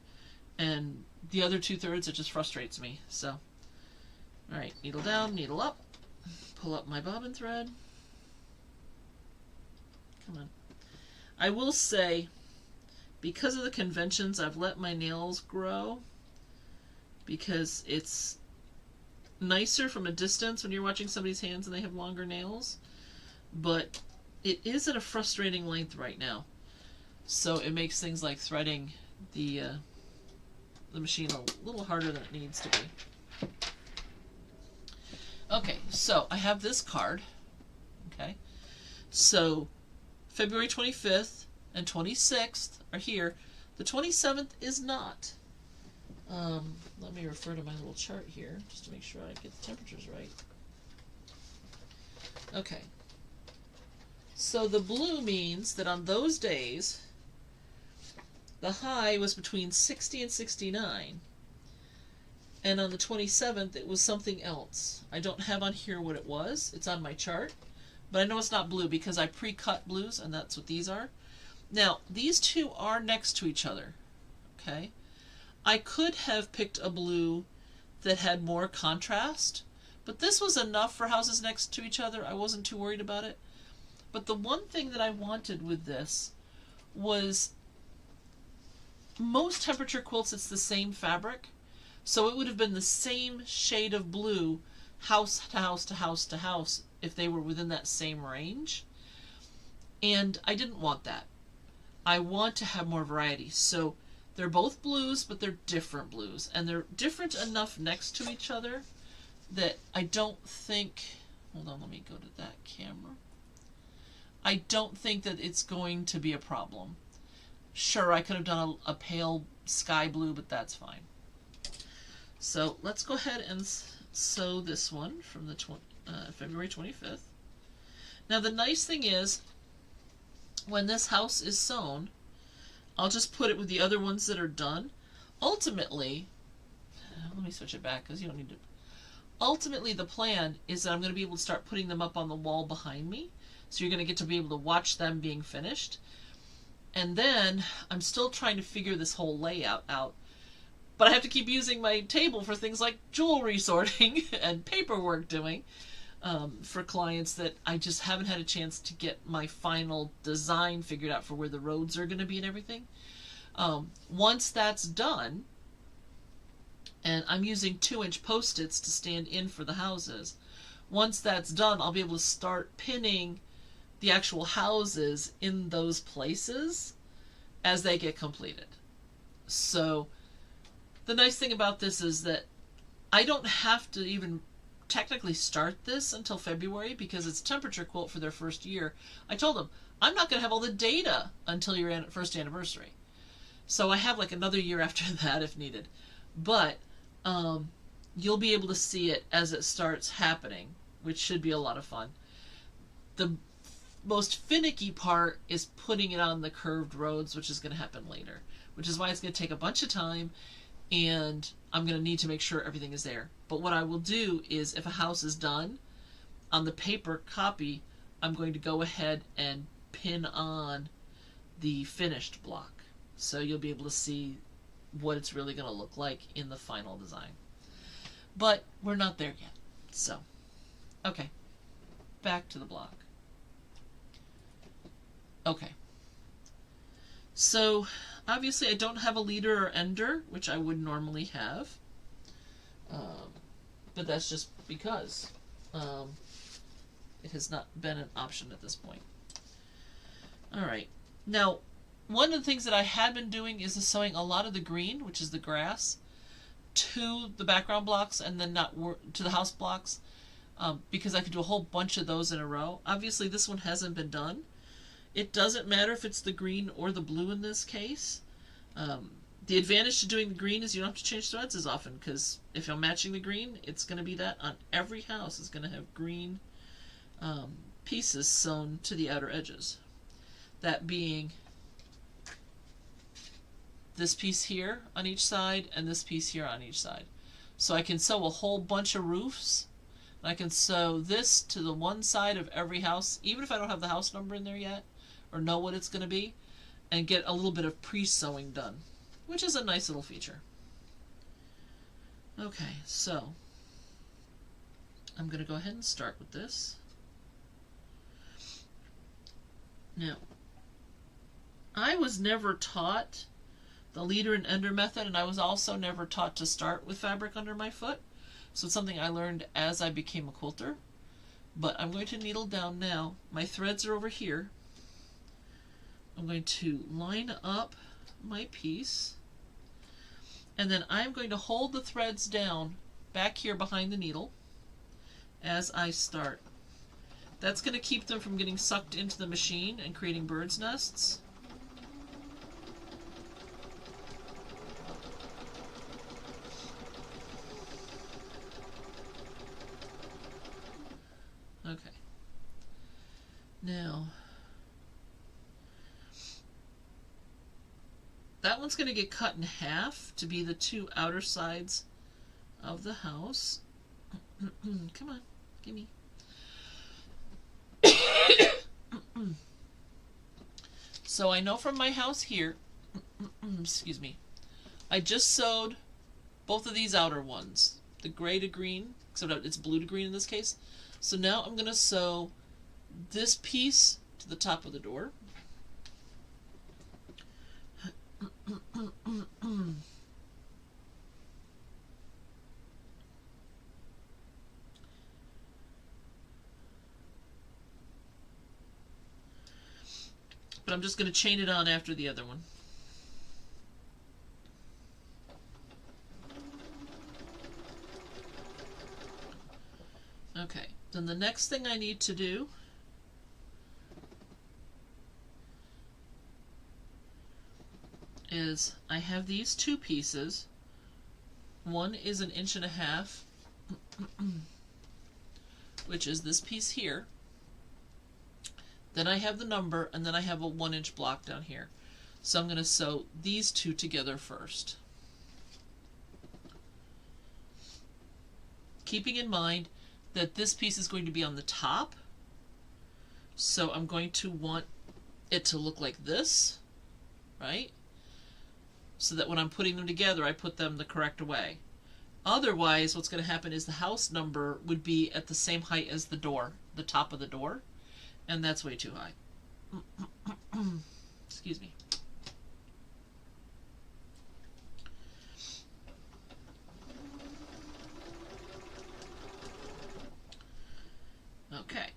and the other 2/3 it just frustrates me. So, alright, needle down, needle up, pull up my bobbin thread. Come on. I will say, because of the conventions, I've let my nails grow, because it's nicer from a distance when you're watching somebody's hands and they have longer nails, but it is at a frustrating length right now, so it makes things like threading the machine a little harder than it needs to be. Okay, so I have this card. Okay, so February 25th and 26th are here. The 27th is not. Let me refer to my little chart here just to make sure I get the temperatures right. Okay. So the blue means that on those days, the high was between 60 and 69. And on the 27th, it was something else. I don't have on here what it was. It's on my chart. But I know it's not blue because I pre-cut blues, and that's what these are. Now, these two are next to each other. Okay? I could have picked a blue that had more contrast, but this was enough for houses next to each other. I wasn't too worried about it. But the one thing that I wanted with this was, most temperature quilts, it's the same fabric, so it would have been the same shade of blue house to house to house to house if they were within that same range. And I didn't want that. I want to have more variety. So they're both blues, but they're different blues. And they're different enough next to each other that I don't think... Hold on, let me go to that camera. I don't think that it's going to be a problem. Sure, I could have done a pale sky blue, but that's fine. So let's go ahead and sew this one from the February 25th. Now the nice thing is, when this house is sewn, I'll just put it with the other ones that are done. Ultimately, let me switch it back because you don't need to. Ultimately, the plan is that I'm going to be able to start putting them up on the wall behind me. So you're going to get to be able to watch them being finished. And then I'm still trying to figure this whole layout out. But I have to keep using my table for things like jewelry sorting and paperwork doing. for clients that I just haven't had a chance to get my final design figured out for where the roads are going to be and everything. Once that's done, and I'm using 2-inch post-its to stand in for the houses. Once that's done, I'll be able to start pinning the actual houses in those places as they get completed. So the nice thing about this is that I don't have to even technically start this until February because it's a temperature quilt for their first year. I told them, I'm not going to have all the data until your first anniversary. So I have like another year after that if needed. But you'll be able to see it as it starts happening, which should be a lot of fun. The most finicky part is putting it on the curved roads, which is going to happen later, which is why it's going to take a bunch of time, and I'm going to need to make sure everything is there. But what I will do is, if a house is done, on the paper copy, I'm going to go ahead and pin on the finished block. So you'll be able to see what it's really going to look like in the final design. But we're not there yet. So, okay. Back to the block. Okay. So, obviously I don't have a leader or ender, which I would normally have. But that's just because it has not been an option at this point. Alright. Now, one of the things that I had been doing is sewing a lot of the green, which is the grass, to the background blocks and then not to the house blocks, because I could do a whole bunch of those in a row. Obviously, this one hasn't been done. It doesn't matter if it's the green or the blue in this case. The advantage to doing the green is you don't have to change threads as often, because if you're matching the green, it's going to be that on every house is going to have green pieces sewn to the outer edges. That being this piece here on each side and this piece here on each side. So I can sew a whole bunch of roofs. I can sew this to the one side of every house, even if I don't have the house number in there yet or know what it's going to be, and get a little bit of pre-sewing done, which is a nice little feature. Okay, so I'm going to go ahead and start with this. Now, I was never taught the leader and ender method, and I was also never taught to start with fabric under my foot. So it's something I learned as I became a quilter. But I'm going to needle down now. My threads are over here. I'm going to line up my piece, and then I'm going to hold the threads down back here behind the needle as I start. That's going to keep them from getting sucked into the machine and creating bird's nests. Okay. Now, that one's going to get cut in half to be the two outer sides of the house. Come on, gimme. So I know from my house here, excuse me, I just sewed both of these outer ones, the gray to green, except it's blue to green in this case. So now I'm going to sew this piece to the top of the door. But I'm just going to chain it on after the other one. Okay, then the next thing I need to do is I have these two pieces. One is 1.5 inches, which is this piece here. Then I have the number, and then I have a 1-inch block down here. So I'm going to sew these two together first. Keeping in mind that this piece is going to be on the top, so I'm going to want it to look like this, right? So that when I'm putting them together, I put them the correct way. Otherwise, what's going to happen is the house number would be at the same height as the door, the top of the door, and that's way too high. Excuse me. Okay.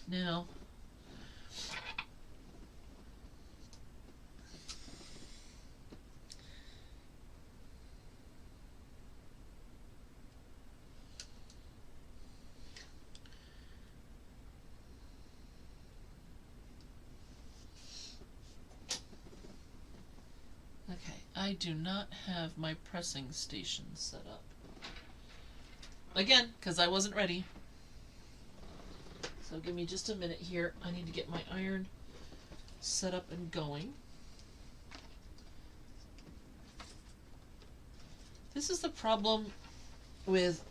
Now, I do not have my pressing station set up. Again, because I wasn't ready. So give me just a minute here. I need to get my iron set up and going. This is the problem with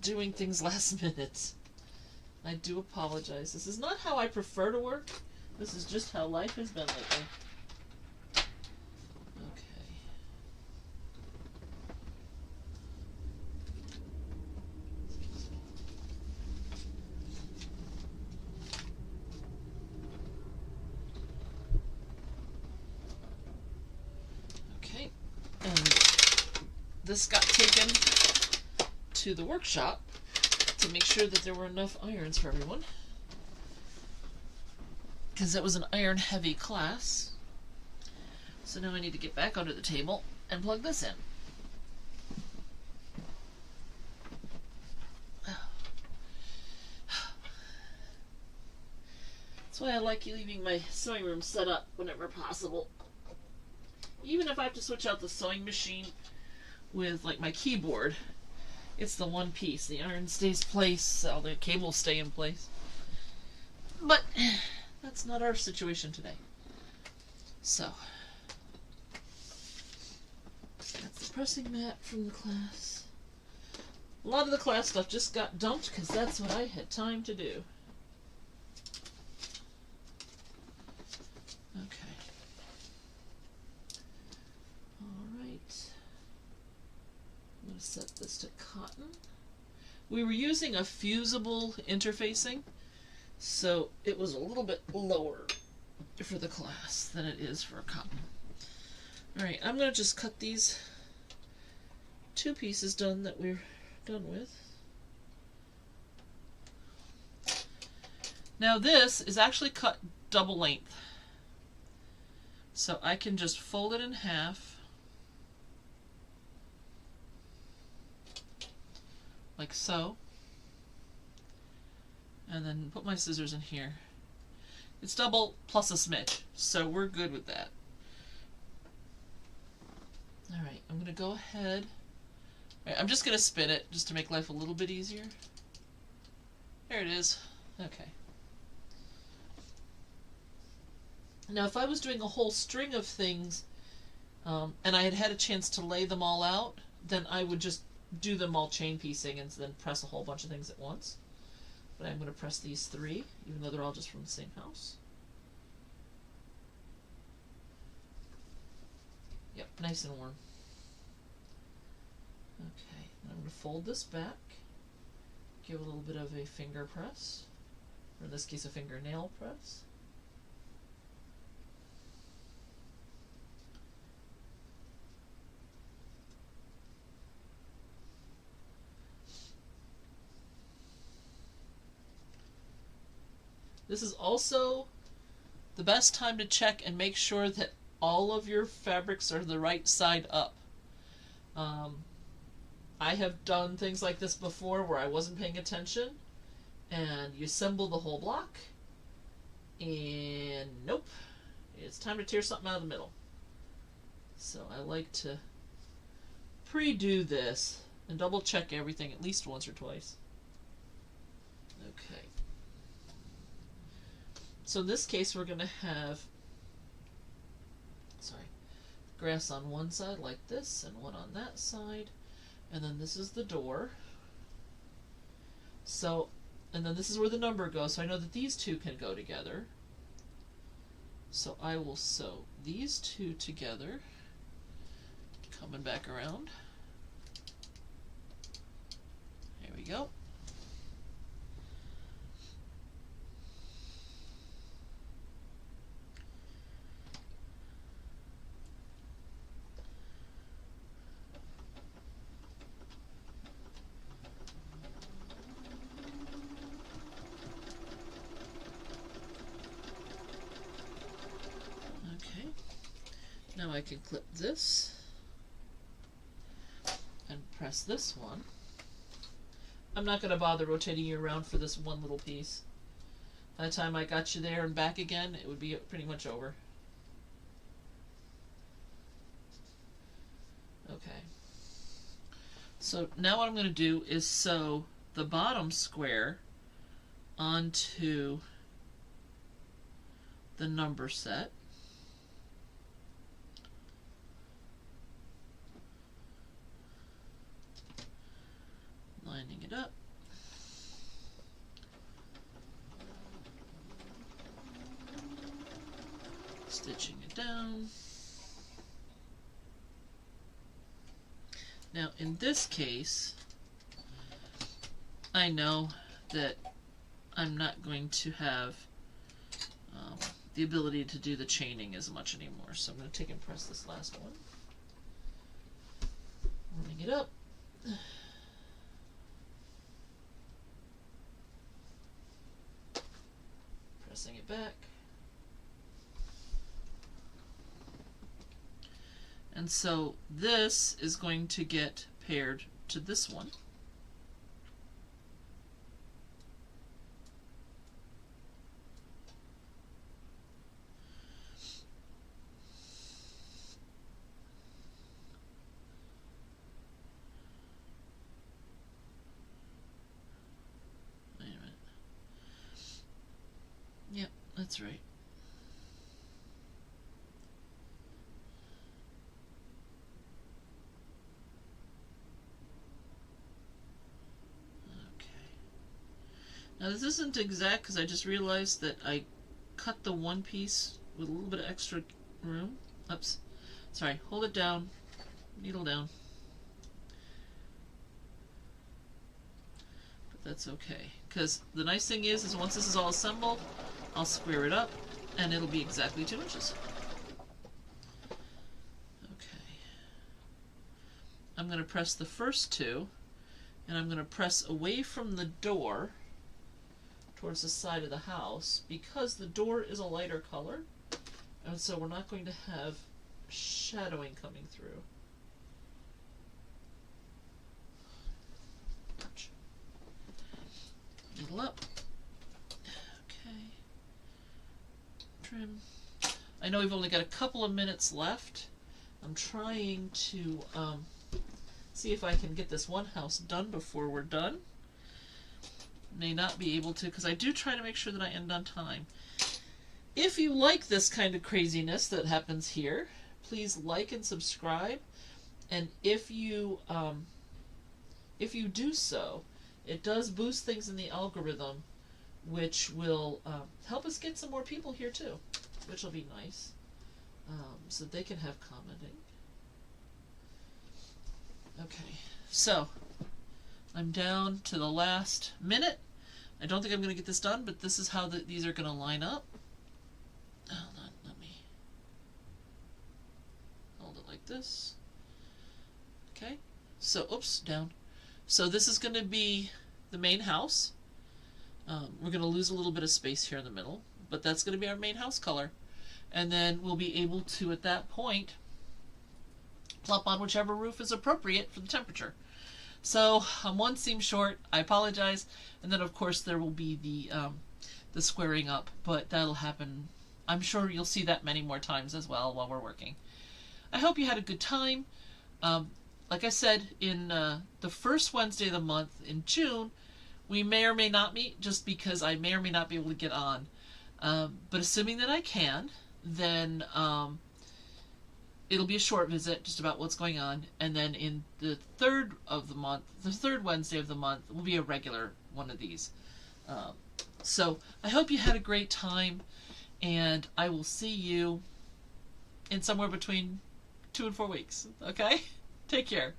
doing things last minute. I do apologize. This is not how I prefer to work. This is just how life has been lately. This got taken to the workshop to make sure that there were enough irons for everyone, because it was an iron heavy class. So now I need to get back under the table and plug this in. That's why I like leaving my sewing room set up whenever possible. Even if I have to switch out the sewing machine with like my keyboard, it's the one piece. The iron stays place, all the cables stay in place. But that's not our situation today. So that's the pressing mat from the class. A lot of the class stuff just got dumped because that's what I had time to do. Okay. I'm going to set this to cotton. We were using a fusible interfacing, so it was a little bit lower for the class than it is for cotton. Alright, I'm going to just cut these two pieces done that we're done with. Now this is actually cut double length, so I can just fold it in half like so, and then put my scissors in here. It's double plus a smidge, so we're good with that. Alright, I'm going to go ahead. Right, I'm just going to spin it just to make life a little bit easier. There it is. Okay. Now if I was doing a whole string of things, and I had had a chance to lay them all out, then I would just do them all chain piecing and then press a whole bunch of things at once. But I'm going to press these three, even though they're all just from the same house. Yep, nice and warm. Okay, and I'm going to fold this back, give a little bit of a finger press, or in this case a fingernail press. This is also the best time to check and make sure that all of your fabrics are the right side up. I have done things like this before where I wasn't paying attention and you assemble the whole block and nope, it's time to tear something out of the middle. So I like to pre-do this and double check everything at least once or twice. Okay. So in this case we're going to have grass on one side like this and one on that side, and then this is the door. So, and then this is where the number goes, so I know that these two can go together. So I will sew these two together, coming back around. we go. Okay, now I can clip this and press this one. I'm not going to bother rotating you around for this one little piece. By the time I got you there and back again, it would be pretty much over. Okay. So now what I'm going to do is sew the bottom square onto the number set. Lining it up. Stitching it down. Now in this case, I know that I'm not going to have the ability to do the chaining as much anymore, so I'm going to take and press this last one. Warming it up. Pressing it back. And so this is going to get paired to this one. Wait a minute. Yep, that's right. Now this isn't exact because I just realized that I cut the one piece with a little bit of extra room. Oops. Sorry, hold it down, needle down. But that's okay, because the nice thing is once this is all assembled, I'll square it up and it'll be exactly 2 inches. Okay. I'm going to press the first 2 and I'm going to press away from the door towards the side of the house because the door is a lighter color, and so we're not going to have shadowing coming through. Needle up. Okay. Trim. I know we've only got a couple of minutes left. I'm trying to see if I can get this one house done before we're done. May not be able to because I do try to make sure that I end on time. If you like this kind of craziness that happens here, please like and subscribe. And if you do so, it does boost things in the algorithm, which will help us get some more people here too, which will be nice, so they can have commenting. Okay, so I'm down to the last minute. I don't think I'm going to get this done, but this is how these are going to line up. Hold on, let me hold it like this. Okay, so, oops, down. So this is going to be the main house. We're going to lose a little bit of space here in the middle, but that's going to be our main house color. And then we'll be able to, at that point, plop on whichever roof is appropriate for the temperature. So I'm one seam short, I apologize, and then of course there will be the squaring up, but that'll happen. I'm sure you'll see that many more times as well while we're working. I hope you had a good time. Like I said, in the first Wednesday of the month in June, we may or may not meet just because I may or may not be able to get on. But assuming that I can, then it'll be a short visit just about what's going on, and then in the third Wednesday of the month will be a regular one of these. So I hope you had a great time, and I will see you in somewhere between 2 and 4 weeks. Okay? Take care.